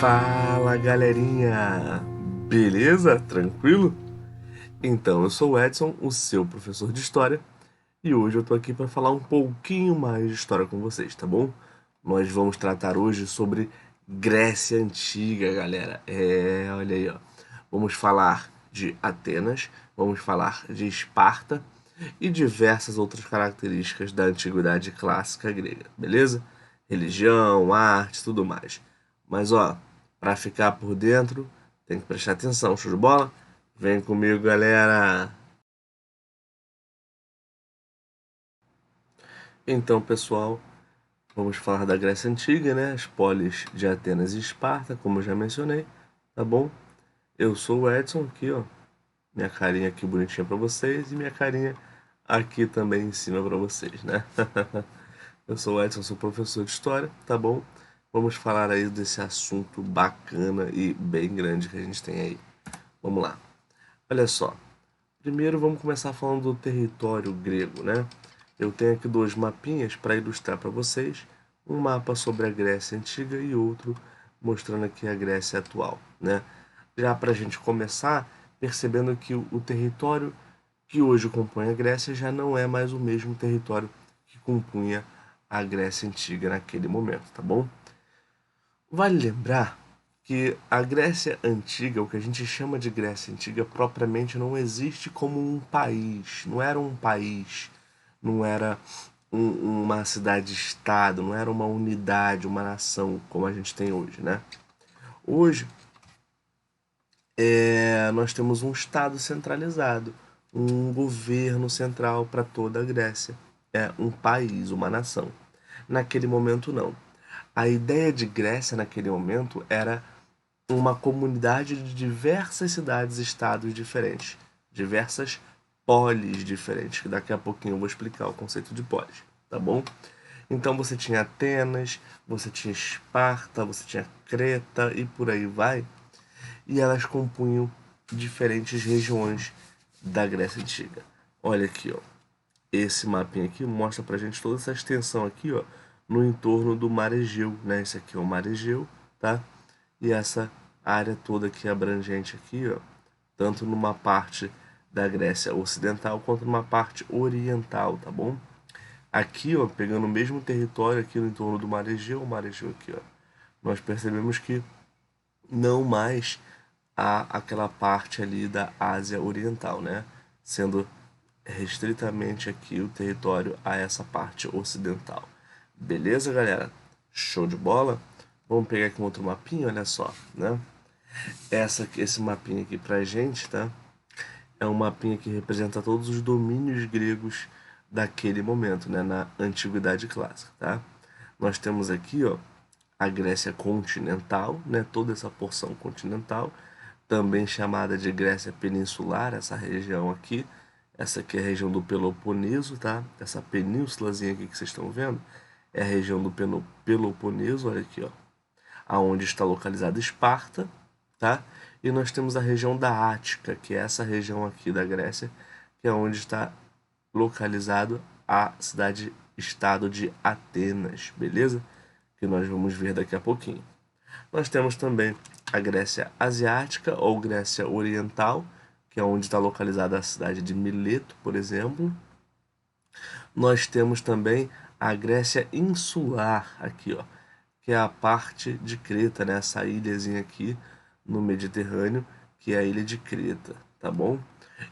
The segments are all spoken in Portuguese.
Fala galerinha, beleza? Tranquilo? Então, eu sou o Edson, o seu professor de história, e hoje eu tô aqui para falar um pouquinho mais de história com vocês, tá bom? Nós vamos tratar hoje sobre Grécia Antiga, galera. Olha aí, ó. Vamos falar de Atenas, vamos falar de Esparta e diversas outras características da antiguidade clássica grega, beleza? Religião, arte, tudo mais. Mas ó, para ficar por dentro, tem que prestar atenção, show de bola? Vem comigo, galera. Então, pessoal, vamos falar da Grécia Antiga, né? As polis de Atenas e Esparta, como eu já mencionei, tá bom? Eu sou o Edson, aqui, ó. Minha carinha aqui bonitinha pra vocês e minha carinha aqui também em cima pra vocês, né? Eu sou o Edson, sou professor de história, tá bom? Vamos falar aí desse assunto bacana e bem grande que a gente tem aí. Vamos lá. Olha só. Primeiro vamos começar falando do território grego, né? Eu tenho aqui dois mapinhas para ilustrar para vocês. Um mapa sobre a Grécia Antiga e outro mostrando aqui a Grécia atual, né? Já para a gente começar, percebendo que o território que hoje compõe a Grécia já não é mais o mesmo território que compunha a Grécia Antiga naquele momento, tá bom? Vale lembrar que a Grécia Antiga, o que a gente chama de Grécia Antiga, propriamente não existe como um país. Não era um país, não era uma cidade-estado, não era uma unidade, uma nação como a gente tem hoje, né? Hoje, nós temos um estado centralizado, um governo central para toda a Grécia. É um país, uma nação. Naquele momento, não. A ideia de Grécia naquele momento era uma comunidade de diversas cidades e estados diferentes, diversas polis diferentes, que daqui a pouquinho eu vou explicar o conceito de polis, tá bom? Então você tinha Atenas, você tinha Esparta, você tinha Creta e por aí vai, e elas compunham diferentes regiões da Grécia Antiga. Olha aqui, ó. Esse mapinha aqui mostra pra gente toda essa extensão aqui, ó, no entorno do Mar Egeu, né? Esse aqui é o Mar Egeu, tá? E essa área toda aqui abrangente aqui, ó, tanto numa parte da Grécia Ocidental quanto numa parte oriental, tá bom? Aqui, ó, pegando o mesmo território aqui no entorno do Mar Egeu, o Mar Egeu aqui, ó, nós percebemos que não mais há aquela parte ali da Ásia Oriental, né? Sendo restritamente aqui o território a essa parte ocidental. Beleza, galera? Show de bola? Vamos pegar aqui um outro mapinha, olha só, né? Esse mapinha aqui pra gente, tá? É um mapinha que representa todos os domínios gregos daquele momento, né? Na Antiguidade Clássica, tá? Nós temos aqui, ó, a Grécia continental, né? Toda essa porção continental, também chamada de Grécia peninsular, essa região aqui. Essa aqui é a região do Peloponeso, tá? Essa penínsulazinha aqui que vocês estão vendo é a região do Peloponeso, olha aqui, ó, aonde está localizada Esparta, tá? E nós temos a região da Ática, que é essa região aqui da Grécia, que é onde está localizado a cidade-estado de Atenas, beleza? Que nós vamos ver daqui a pouquinho. Nós temos também a Grécia Asiática ou Grécia Oriental, que é onde está localizada a cidade de Mileto, por exemplo. Nós temos também a Grécia Insular, aqui, ó, que é a parte de Creta, né? Essa ilhazinha aqui no Mediterrâneo, que é a ilha de Creta, tá bom?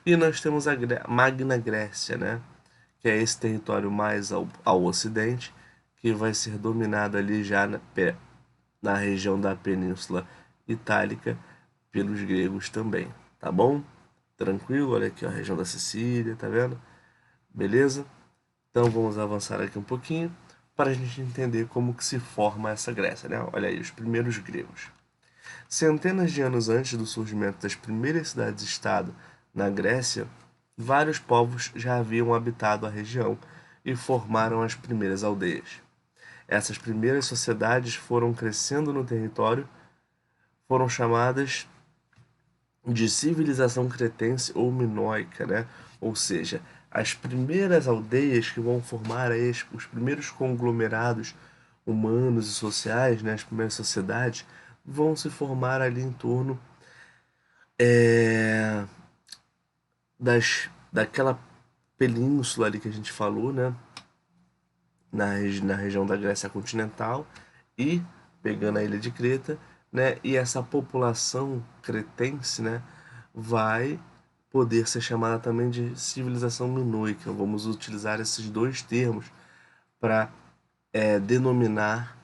E nós temos a Magna Grécia, né? Que é esse território mais ao ocidente, que vai ser dominado ali já na região da Península Itálica pelos gregos também, tá bom? Tranquilo? Olha aqui ó, a região da Sicília, tá vendo? Beleza? Então vamos avançar aqui um pouquinho para a gente entender como que se forma essa Grécia, né? Olha aí, os primeiros gregos. Centenas de anos antes do surgimento das primeiras cidades-estado na Grécia, vários povos já haviam habitado a região e formaram as primeiras aldeias. Essas primeiras sociedades foram crescendo no território, foram chamadas de civilização cretense ou minoica, né? Ou seja, as primeiras aldeias que vão formar aí os primeiros conglomerados humanos e sociais, né? As primeiras sociedades, vão se formar ali em torno é, daquela península ali que a gente falou, né? Na região da Grécia continental e pegando a ilha de Creta, né? E essa população cretense, né? Vai poder ser chamada também de civilização minoica. Vamos utilizar esses dois termos para denominar,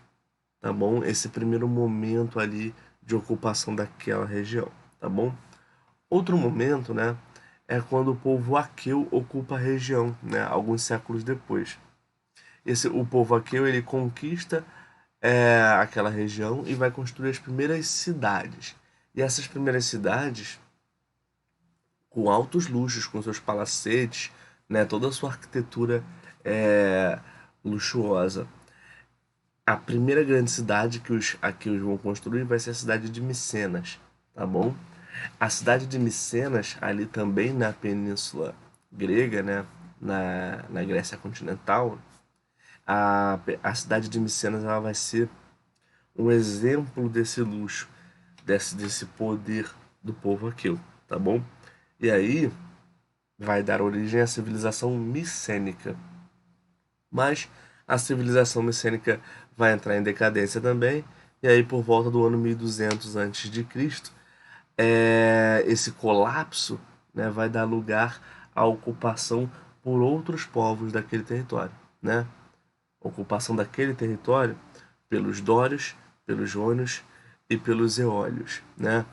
tá bom? Esse primeiro momento ali de ocupação daquela região, tá bom? Outro momento, né, é quando o povo aqueu ocupa a região, né, alguns séculos depois. O povo aqueu ele conquista aquela região e vai construir as primeiras cidades. E essas primeiras cidades, com altos luxos, com seus palacetes, né, toda a sua arquitetura é, luxuosa. A primeira grande cidade que os aqueus vão construir vai ser a cidade de Micenas, tá bom? A cidade de Micenas, ali também na Península Grega, né, na Grécia continental, a cidade de Micenas ela vai ser um exemplo desse luxo, desse poder do povo aqueu, tá bom? E aí vai dar origem à civilização micênica. Mas a civilização micênica vai entrar em decadência também, e aí por volta do ano 1200 a.C., esse colapso, né, vai dar lugar à ocupação por outros povos daquele território, né? Ocupação daquele território pelos dórios, pelos jônios e pelos eólios, né?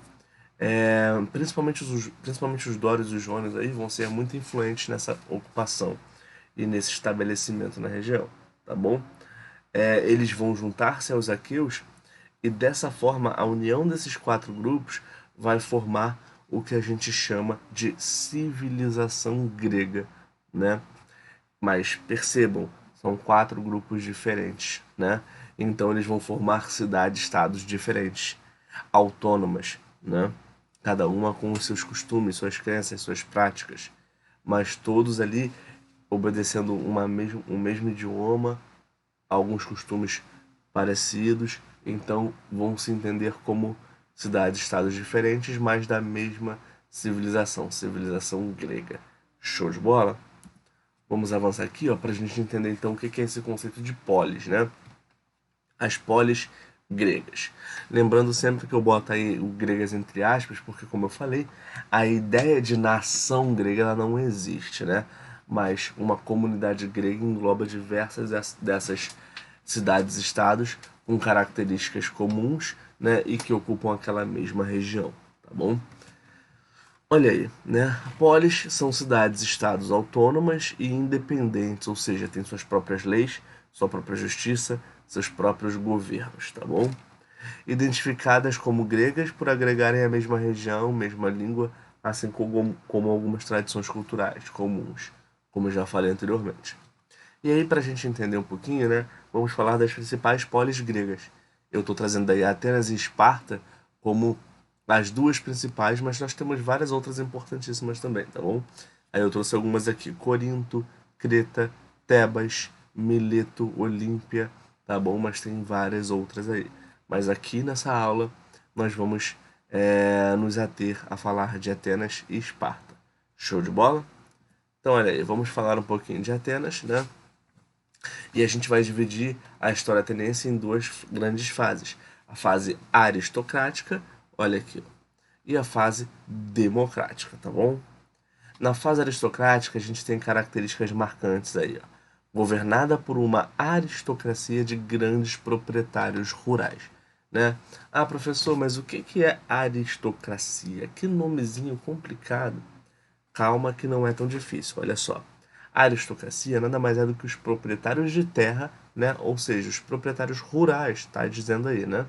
Principalmente os dórios e os jônios aí vão ser muito influentes nessa ocupação e nesse estabelecimento na região, tá bom? Eles vão juntar-se aos aqueus e dessa forma a união desses quatro grupos vai formar o que a gente chama de civilização grega, né? Mas percebam, são quatro grupos diferentes, né? Então eles vão formar cidades-estados diferentes, autônomas, né? Cada uma com os seus costumes, suas crenças, suas práticas, mas todos ali obedecendo um mesmo idioma, alguns costumes parecidos, então vão se entender como cidades-estados diferentes, mas da mesma civilização, civilização grega. Show de bola? Vamos avançar aqui, ó, para a gente entender então o que é esse conceito de polis, né? As polis gregas. Lembrando sempre que eu boto aí o gregas entre aspas, porque como eu falei, a ideia de nação grega ela não existe, né? Mas uma comunidade grega engloba diversas dessas cidades-estados com características comuns, né, e que ocupam aquela mesma região, tá bom? Olha aí, né? Polis são cidades-estados autônomas e independentes, ou seja, têm suas próprias leis, sua própria justiça, seus próprios governos, tá bom? Identificadas como gregas por agregarem a mesma região, mesma língua, assim como algumas tradições culturais comuns, como eu já falei anteriormente. E aí, para a gente entender um pouquinho, né, vamos falar das principais polis gregas. Eu estou trazendo daí Atenas e Esparta como as duas principais, mas nós temos várias outras importantíssimas também, tá bom? Aí eu trouxe algumas aqui: Corinto, Creta, Tebas, Mileto, Olímpia, tá bom? Mas tem várias outras aí. Mas aqui nessa aula nós vamos nos ater a falar de Atenas e Esparta. Show de bola? Então, olha aí, vamos falar um pouquinho de Atenas, né? E a gente vai dividir a história ateniense em duas grandes fases. A fase aristocrática, olha aqui, ó, e a fase democrática, tá bom? Na fase aristocrática, a gente tem características marcantes aí, ó. Governada por uma aristocracia de grandes proprietários rurais, né? Ah, professor, mas o que é aristocracia? Que nomezinho complicado. Calma que não é tão difícil, olha só. A aristocracia nada mais é do que os proprietários de terra, né? Ou seja, os proprietários rurais, tá dizendo aí, né?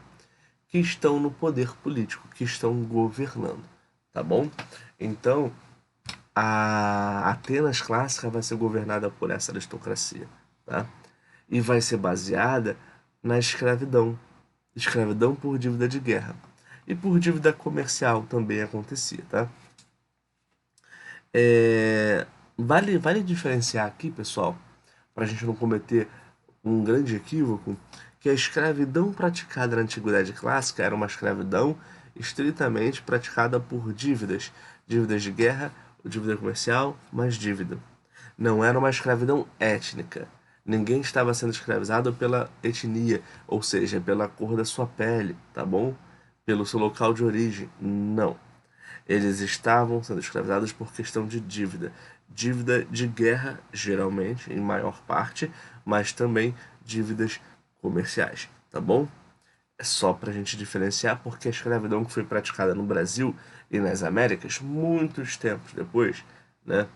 Que estão no poder político, que estão governando, tá bom? Então, a Atenas clássica vai ser governada por essa aristocracia, tá? E vai ser baseada na escravidão. Escravidão por dívida de guerra. E por dívida comercial também acontecia, tá? É, vale diferenciar aqui, pessoal, para a gente não cometer um grande equívoco, que a escravidão praticada na Antiguidade Clássica era uma escravidão estritamente praticada por dívidas, dívidas de guerra, dívida comercial, mas dívida. Não era uma escravidão étnica. Ninguém estava sendo escravizado pela etnia, ou seja, pela cor da sua pele, tá bom? Pelo seu local de origem. Não. Eles estavam sendo escravizados por questão de dívida. Dívida de guerra, geralmente, em maior parte, mas também dívidas comerciais, tá bom? É só para a gente diferenciar, porque a escravidão que foi praticada no Brasil e nas Américas, muitos tempos depois, né,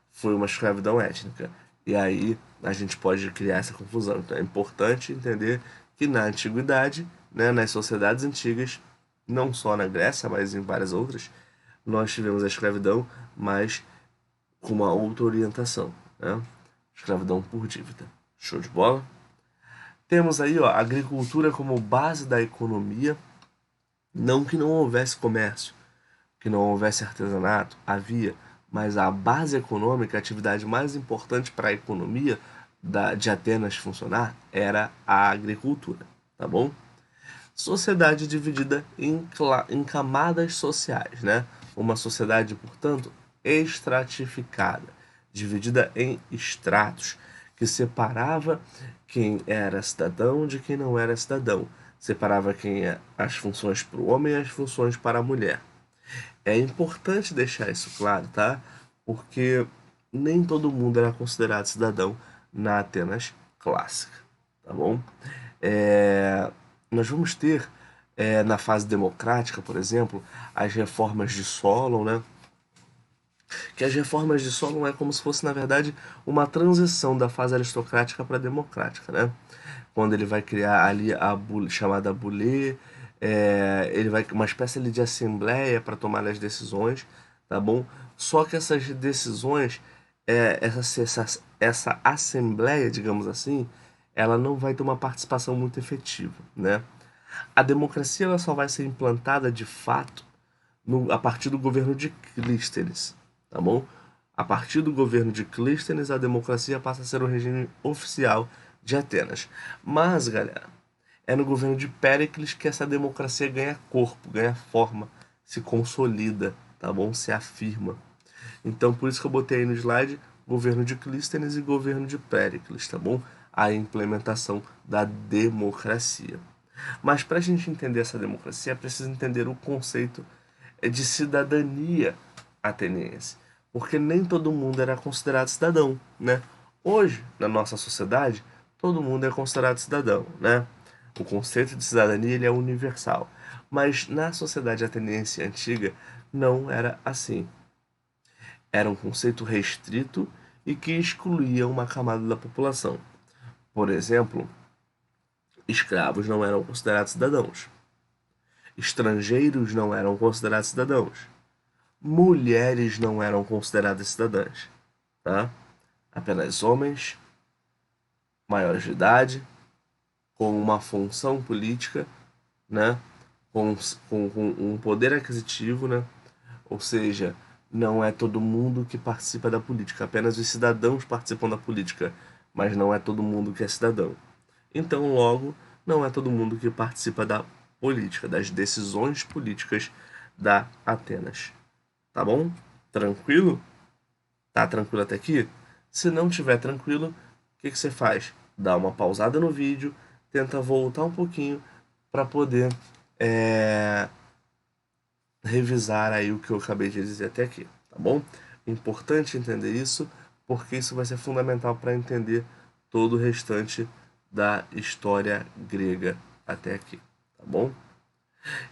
foi uma escravidão étnica. E aí a gente pode criar essa confusão. Então é importante entender que na antiguidade, né, nas sociedades antigas, não só na Grécia, mas em várias outras, nós tivemos a escravidão, mas com uma outra orientação, né? Escravidão por dívida. Show de bola? Temos aí, ó, a agricultura como base da economia. Não que não houvesse comércio, que não houvesse artesanato, havia, mas a base econômica, a atividade mais importante para a economia de Atenas funcionar era a agricultura, tá bom? Sociedade dividida em camadas sociais, né? Uma sociedade, portanto, estratificada, dividida em estratos, que separava quem era cidadão de quem não era cidadão, separava as funções para o homem e as funções para a mulher. É importante deixar isso claro, tá? Porque nem todo mundo era considerado cidadão na Atenas clássica, tá bom? É, nós vamos ter, na fase democrática, por exemplo, as reformas de Solon, né? Que as reformas de Solon é como se fosse, na verdade, uma transição da fase aristocrática para a democrática, né? Quando ele vai criar ali a chamada Bulê, ele vai uma espécie ali de assembleia para tomar as decisões, tá bom? Só que essas decisões, essa assembleia, digamos assim, ela não vai ter uma participação muito efetiva, né? A democracia ela só vai ser implantada de fato a partir do governo de Clístenes, tá bom? A partir do governo de Clístenes, a democracia passa a ser o regime oficial de Atenas. Mas, galera, é no governo de Péricles que essa democracia ganha corpo, ganha forma, se consolida, tá bom? Se afirma. Então, por isso que eu botei aí no slide governo de Clístenes e governo de Péricles, tá bom? A implementação da democracia. Mas para a gente entender essa democracia, é preciso entender o conceito de cidadania ateniense, porque nem todo mundo era considerado cidadão, né? Hoje, na nossa sociedade, todo mundo é considerado cidadão, né? O conceito de cidadania ele é universal, mas na sociedade ateniense antiga não era assim. Era um conceito restrito e que excluía uma camada da população. Por exemplo, escravos não eram considerados cidadãos. Estrangeiros não eram considerados cidadãos. Mulheres não eram consideradas cidadãs, tá? Apenas homens maiores de idade, com uma função política, né? Com um poder aquisitivo, né? Ou seja, não é todo mundo que participa da política, apenas os cidadãos participam da política, mas não é todo mundo que é cidadão. Então, logo, não é todo mundo que participa da política, das decisões políticas da Atenas. Tá bom? Tranquilo? Tá tranquilo até aqui? Se não tiver tranquilo, o que você faz? Dá uma pausada no vídeo, tenta voltar um pouquinho para poder é, revisar aí o que eu acabei de dizer até aqui, tá bom? Importante entender isso, porque isso vai ser fundamental para entender todo o restante da história grega até aqui, tá bom?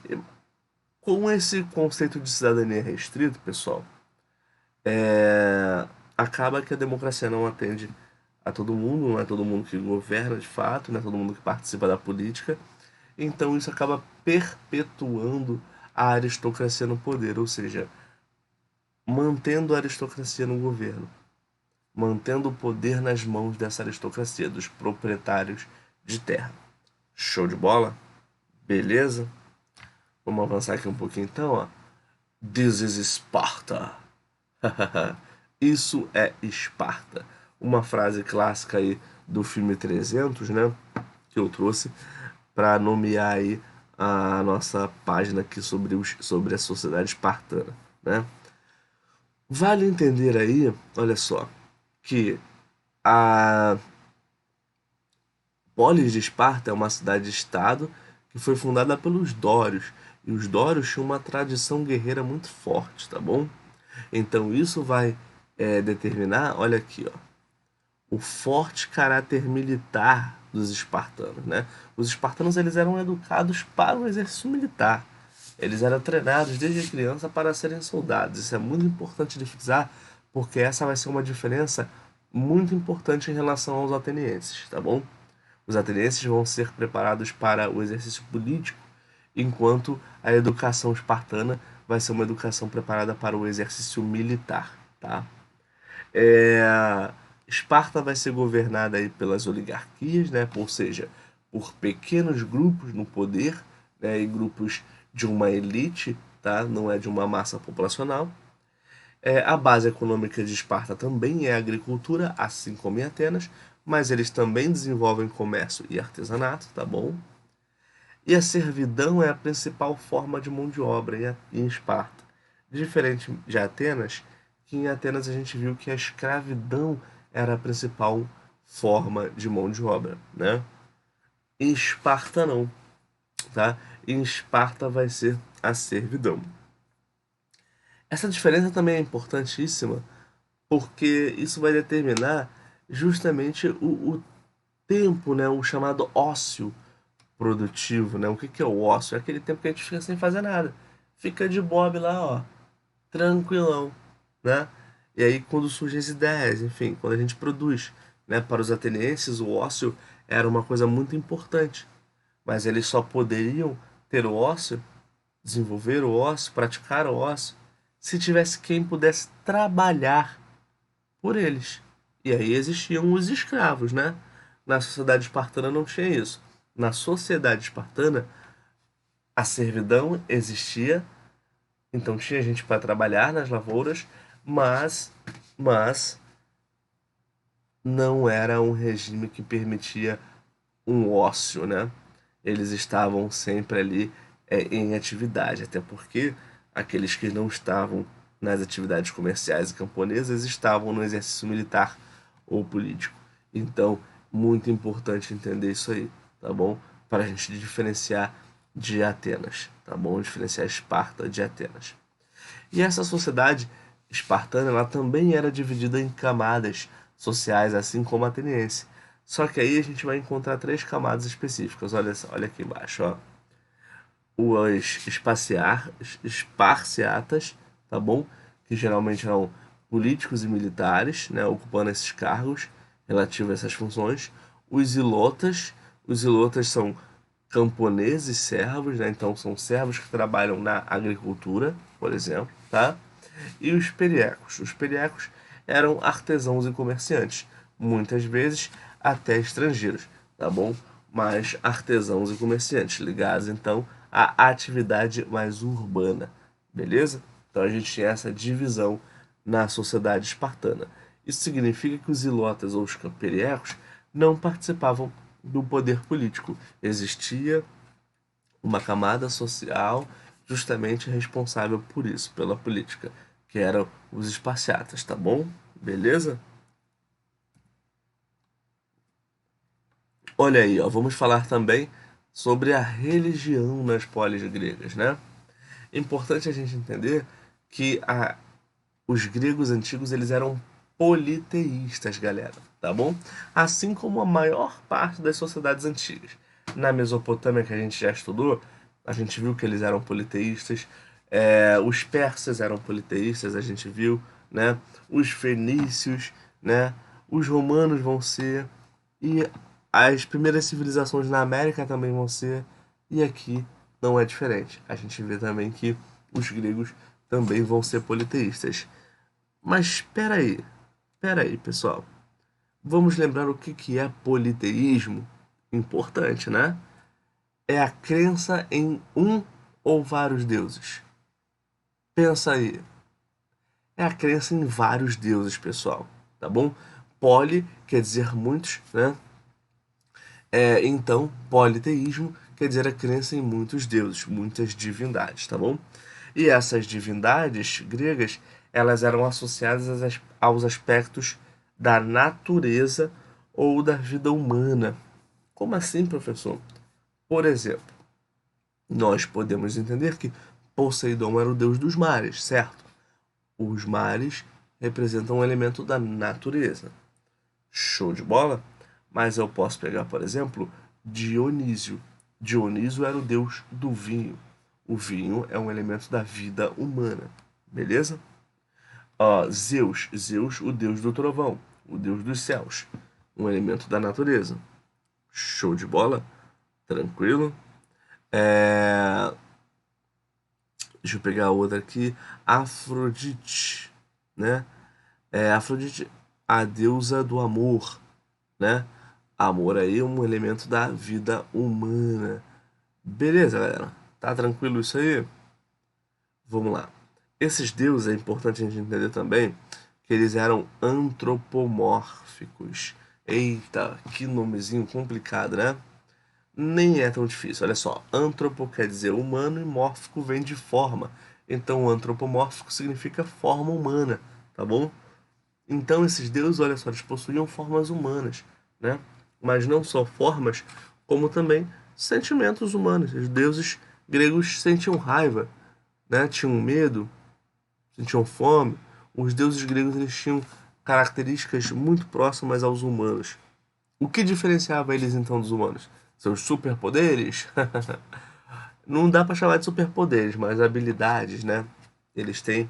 E com esse conceito de cidadania restrito, pessoal, acaba que a democracia não atende a todo mundo, não é todo mundo que governa de fato, não é todo mundo que participa da política. Então isso acaba perpetuando a aristocracia no poder, ou seja, mantendo a aristocracia no governo, mantendo o poder nas mãos dessa aristocracia, dos proprietários de terra. Show de bola? Beleza? Vamos avançar aqui um pouquinho então, ó. This is Sparta. Isso é Esparta. Uma frase clássica aí do filme 300, né? que eu trouxe para nomear aí a nossa página aqui sobre a sociedade espartana, né? Vale entender aí, olha só, que a Polis de Esparta é uma cidade-estado que foi fundada pelos Dórios, e os Dórios tinham uma tradição guerreira muito forte, tá bom? Então isso vai determinar, olha aqui, ó, o forte caráter militar dos espartanos, né? Os espartanos eles eram educados para o exercício militar. Eles eram treinados desde criança para serem soldados. Isso é muito importante de frisar, porque essa vai ser uma diferença muito importante em relação aos atenienses, tá bom? Os atenienses vão ser preparados para o exercício político, enquanto a educação espartana vai ser uma educação preparada para o exercício militar, tá? É, Esparta vai ser governada aí pelas oligarquias, né? Ou seja, por pequenos grupos no poder, né? E grupos de uma elite, tá? Não é de uma massa populacional. A base econômica de Esparta também é a agricultura, assim como em Atenas, mas eles também desenvolvem comércio e artesanato, tá bom? E a servidão é a principal forma de mão de obra em Esparta. Diferente de Atenas, que em Atenas a gente viu que a escravidão era a principal forma de mão de obra, né? Em Esparta não, tá? Em Esparta vai ser a servidão. Essa diferença também é importantíssima, porque isso vai determinar justamente o tempo, né? O chamado ócio produtivo, né? O que é o ócio? É aquele tempo que a gente fica sem fazer nada. Fica de bob lá, ó, tranquilão, né? E aí quando surgem as ideias, enfim, quando a gente produz, né? Para os atenienses, o ócio era uma coisa muito importante, mas eles só poderiam ter o ócio, desenvolver o ócio, praticar o ócio, se tivesse quem pudesse trabalhar por eles. E aí existiam os escravos, né? Na sociedade espartana não tinha isso. Na sociedade espartana, a servidão existia, então tinha gente para trabalhar nas lavouras, mas, mas não era um regime que permitia um ócio, né? Eles estavam sempre ali em atividade, até porque aqueles que não estavam nas atividades comerciais e camponesas estavam no exercício militar ou político. Então, muito importante entender isso aí, tá bom? Para a gente diferenciar de Atenas, tá bom? Diferenciar Esparta de Atenas. E essa sociedade espartana, ela também era dividida em camadas sociais, assim como a ateniense. Só que aí a gente vai encontrar três camadas específicas. Olha, olha aqui embaixo, ó. Os esparciatas, tá bom? Que geralmente eram políticos e militares, né? Ocupando esses cargos relativos a essas funções. Os ilotas são camponeses servos, né? Então são servos que trabalham na agricultura, por exemplo, tá? E os periecos. Os periecos eram artesãos e comerciantes, muitas vezes até estrangeiros, tá bom? Mas artesãos e comerciantes ligados então à atividade mais urbana, beleza? Então a gente tinha essa divisão na sociedade espartana. Isso significa que os ilotas ou os periecos não participavam do poder político. Existia uma camada social justamente responsável por isso, pela política, que eram os esparciatas, tá bom? Beleza? Olha aí, ó, vamos falar também sobre a religião nas polis gregas, né? É importante a gente entender que os gregos antigos eles eram politeístas, galera, tá bom? Assim como a maior parte das sociedades antigas. Na Mesopotâmia, que a gente já estudou, a gente viu que eles eram politeístas. Os persas eram politeístas, a gente viu, né? Os fenícios, né? Os romanos vão ser. E as primeiras civilizações na América também vão ser. E aqui não é diferente. A gente vê também que os gregos também vão ser politeístas. Mas espera aí, pessoal. Vamos lembrar o que é politeísmo? Importante, né? É a crença em um ou vários deuses. Pensa aí. É a crença em vários deuses, pessoal. Tá bom? Poli quer dizer muitos, né? Então, politeísmo quer dizer a crença em muitos deuses, muitas divindades, tá bom? E essas divindades gregas, elas eram associadas aos aspectos da natureza ou da vida humana. Como assim, professor? Por exemplo, nós podemos entender que Poseidon era o deus dos mares, certo? Os mares representam um elemento da natureza. Show de bola? Mas eu posso pegar, por exemplo, Dionísio. Dionísio era o deus do vinho. O vinho é um elemento da vida humana. Beleza? Zeus. Zeus, o deus do trovão. O deus dos céus. Um elemento da natureza. Show de bola? Tranquilo? É... Deixa eu pegar outra aqui. Afrodite, né? Afrodite, a deusa do amor, né? Amor aí é um elemento da vida humana. Beleza, galera? Tá tranquilo isso aí? Vamos lá. Esses deuses é importante a gente entender também que eles eram antropomórficos. Eita, que nomezinho complicado, né? Nem é tão difícil. Olha só, antropo quer dizer humano e mórfico vem de forma. Então, antropomórfico significa forma humana, tá bom? Então, esses deuses, olha só, eles possuíam formas humanas, né? Mas não só formas, como também sentimentos humanos. Os deuses gregos sentiam raiva, né? Tinham medo, sentiam fome. Os deuses gregos eles tinham características muito próximas aos humanos. O que diferenciava eles então dos humanos? Seus superpoderes? Não dá para chamar de superpoderes, mas habilidades, né? Eles têm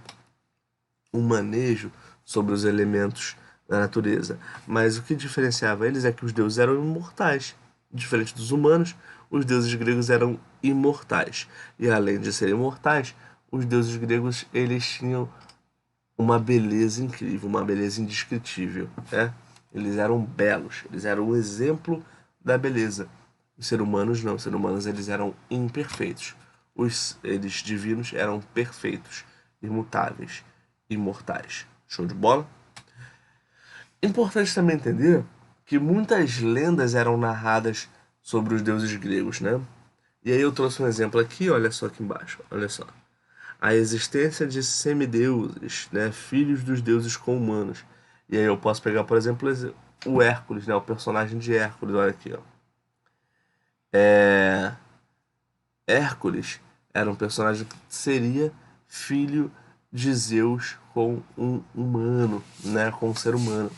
um manejo sobre os elementos da natureza. Mas o que diferenciava eles é que os deuses eram imortais. Diferente dos humanos, os deuses gregos eram imortais. E além de serem imortais, os deuses gregos eles tinham uma beleza incrível, uma beleza indescritível, né? Eles eram belos, eles eram um exemplo da beleza. Os seres humanos não, os seres humanos eles eram imperfeitos. Eles divinos eram perfeitos, imutáveis, imortais. Show de bola? Importante também entender que muitas lendas eram narradas sobre os deuses gregos, né? E aí eu trouxe um exemplo aqui, olha só aqui embaixo, olha só. A existência de semideuses, né, filhos dos deuses com humanos. E aí eu posso pegar, por exemplo, o Hércules, né, o personagem de Hércules, olha aqui, ó. Hércules era um personagem que seria filho de Zeus com um humano, né, com um ser humano.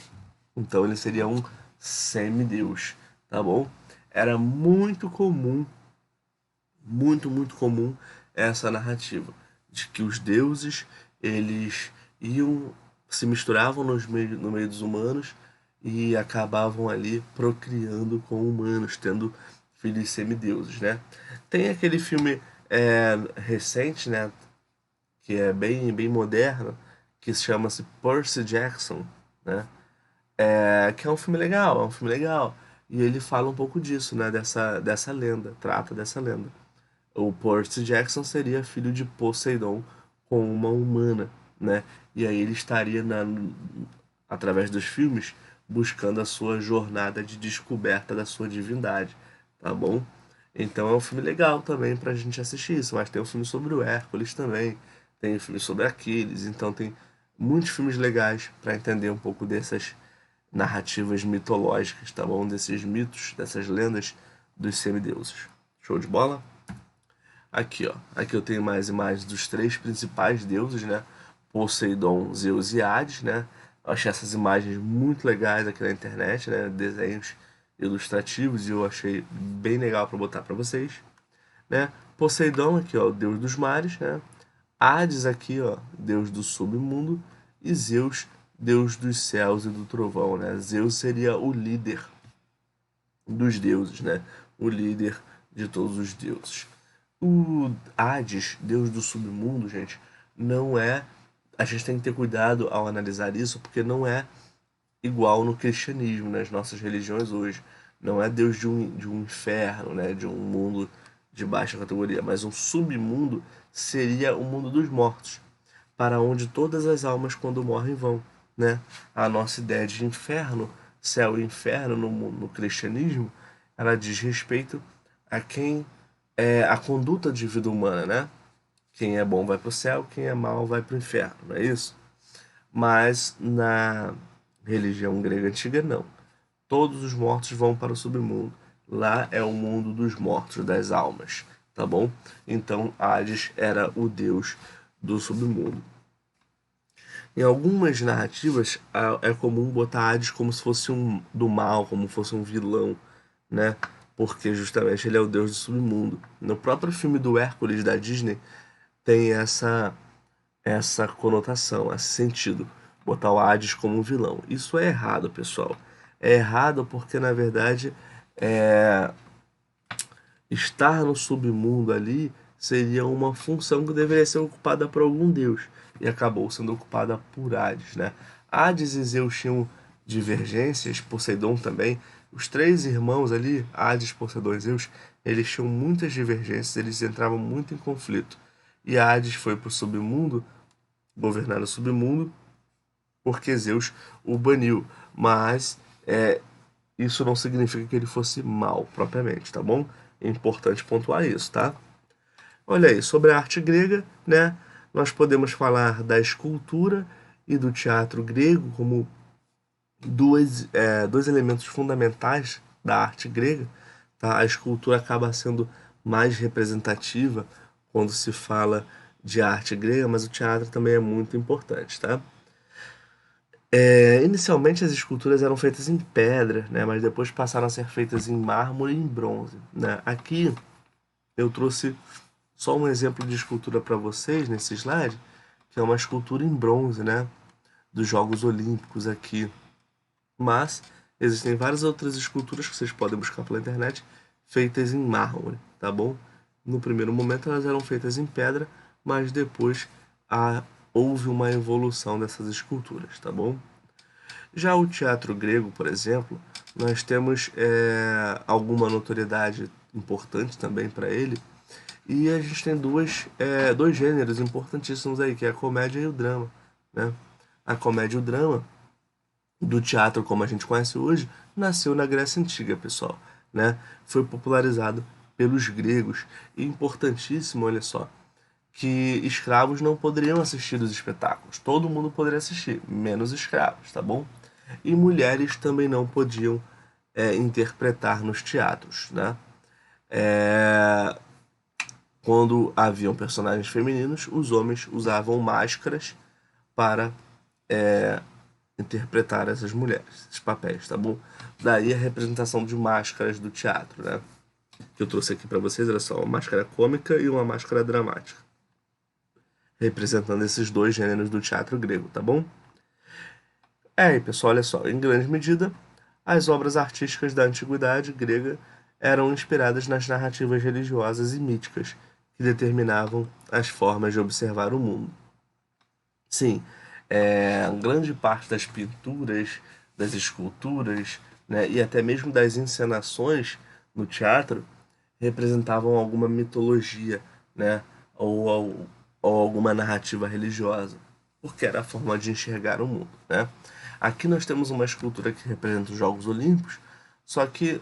Então ele seria um semideus, tá bom? Era muito comum, muito comum essa narrativa de que os deuses eles iam se misturavam no meio dos humanos e acabavam ali procriando com humanos, tendo filhos semideuses, né? Tem aquele filme recente, né, que é bem moderno, que chama-se Percy Jackson, né? Que é um filme legal, é um filme legal. E ele fala um pouco disso, né? Dessa lenda, trata dessa lenda. O Percy Jackson seria filho de Poseidon com uma humana, né? E aí ele estaria através dos filmes buscando a sua jornada de descoberta da sua divindade, tá bom? Então é um filme legal também pra gente assistir isso, mas tem um filme sobre o Hércules também, tem um filme sobre Aquiles, então tem muitos filmes legais para entender um pouco dessas narrativas mitológicas, tá bom? Desses mitos, dessas lendas dos semideuses. Show de bola? Aqui, ó. Aqui eu tenho mais imagens dos três principais deuses, né? Poseidon, Zeus e Hades, né? Eu achei essas imagens muito legais aqui na internet, né? Desenhos ilustrativos e eu achei bem legal para botar para vocês, né? Poseidon aqui, ó, o deus dos mares, né? Hades aqui, ó, deus do submundo e Zeus, deus dos céus e do trovão, né? Zeus seria o líder dos deuses, né? O líder de todos os deuses. O Hades, deus do submundo, gente, não é. A gente tem que ter cuidado ao analisar isso, porque não é igual no cristianismo, nas nossas religiões hoje. Não é Deus de um inferno, né? De um mundo de baixa categoria, mas um submundo seria o mundo dos mortos, para onde todas as almas, quando morrem, vão, né? A nossa ideia de inferno, céu e inferno no cristianismo ela diz respeito a quem é a conduta de vida humana, né? Quem é bom vai para o céu, quem é mal vai para o inferno, não é isso? Mas na religião grega antiga, não. Todos os mortos vão para o submundo. Lá é o mundo dos mortos, das almas, tá bom? Então Hades era o deus do submundo. Em algumas narrativas é comum botar Hades como se fosse um do mal, como se fosse um vilão, né? Porque justamente ele é o deus do submundo. No próprio filme do Hércules da Disney tem essa conotação, esse sentido, botar o Hades como um vilão. Isso é errado, pessoal. É errado porque na verdade é, estar no submundo ali seria uma função que deveria ser ocupada por algum deus e acabou sendo ocupada por Hades, né? Hades e Zeus tinham divergências, Poseidon também. Os três irmãos ali, Hades, Poseidon e Zeus, eles tinham muitas divergências, eles entravam muito em conflito. E Hades foi para o submundo, governar o submundo, porque Zeus o baniu. Mas isso não significa que ele fosse mal propriamente, tá bom? É importante pontuar isso, tá? Olha aí, sobre a arte grega, né? Nós podemos falar da escultura e do teatro grego como dois elementos fundamentais da arte grega. Tá? A escultura acaba sendo mais representativa quando se fala de arte grega, mas o teatro também é muito importante, tá? Inicialmente as esculturas eram feitas em pedra, né? Mas depois passaram a ser feitas em mármore e em bronze, né? Aqui eu trouxe só um exemplo de escultura para vocês nesse slide, que é uma escultura em bronze, né? Dos Jogos Olímpicos aqui. Mas existem várias outras esculturas que vocês podem buscar pela internet feitas em mármore, tá bom? No primeiro momento elas eram feitas em pedra, mas depois houve uma evolução dessas esculturas, tá bom? Já o teatro grego, por exemplo, nós temos alguma notoriedade importante também para ele, e a gente tem dois gêneros importantíssimos aí, que é a comédia e o drama, né? A comédia e o drama do teatro como a gente conhece hoje nasceu na Grécia Antiga, pessoal, né? Foi popularizado pelos gregos e importantíssimo, olha só, que escravos não poderiam assistir os espetáculos. Todo mundo poderia assistir, menos escravos, tá bom? E mulheres também não podiam interpretar nos teatros, né? É, Quando haviam personagens femininos, os homens usavam máscaras para interpretar essas mulheres, esses papéis, tá bom? Daí a representação de máscaras do teatro, né? Que eu trouxe aqui para vocês, era só uma máscara cômica e uma máscara dramática, representando esses dois gêneros do teatro grego, tá bom? E pessoal, olha só, em grande medida, as obras artísticas da antiguidade grega eram inspiradas nas narrativas religiosas e míticas que determinavam as formas de observar o mundo. Sim, grande parte das pinturas, das esculturas, né, e até mesmo das encenações no teatro representavam alguma mitologia, né, ou alguma narrativa religiosa, porque era a forma de enxergar o mundo, né? Aqui nós temos uma escultura que representa os Jogos Olímpicos, só que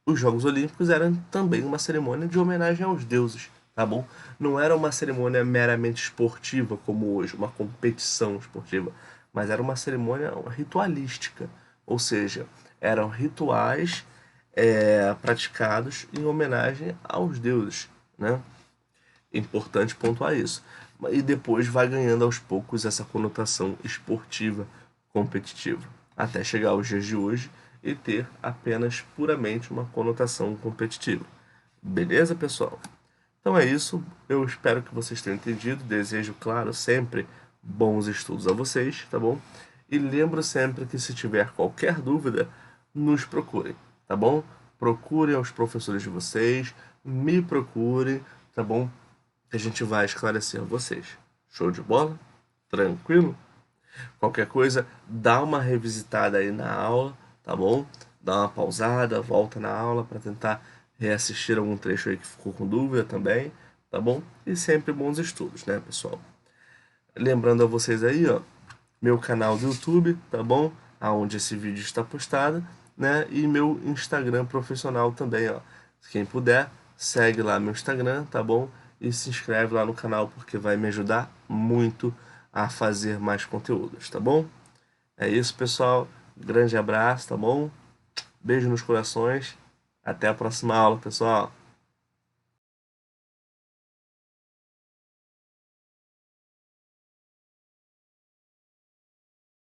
os Jogos Olímpicos eram também uma cerimônia de homenagem aos deuses, tá bom? Não era uma cerimônia meramente esportiva como hoje, uma competição esportiva, mas era uma cerimônia ritualística, ou seja, eram rituais praticados em homenagem aos deuses, né? É importante pontuar isso. E depois vai ganhando aos poucos essa conotação esportiva, competitiva, até chegar aos dias de hoje e ter apenas puramente uma conotação competitiva. Beleza, pessoal? Então é isso. Eu espero que vocês tenham entendido. Desejo, claro, sempre bons estudos a vocês, tá bom? E lembro sempre que se tiver qualquer dúvida, nos procurem, tá bom? Procurem os professores de vocês, me procurem, tá bom? Que a gente vai esclarecer a vocês. Show de bola? Tranquilo? Qualquer coisa, dá uma revisitada aí na aula, tá bom? Dá uma pausada, volta na aula para tentar reassistir algum trecho aí que ficou com dúvida também, tá bom? E sempre bons estudos, né, pessoal? Lembrando a vocês aí, ó, meu canal do YouTube, tá bom? Aonde esse vídeo está postado. né? E meu Instagram profissional também, ó. Quem puder, segue lá meu Instagram, tá bom? E se inscreve lá no canal porque vai me ajudar muito a fazer mais conteúdos, tá bom? É isso, pessoal. Grande abraço, tá bom? Beijo nos corações. Até a próxima aula, pessoal.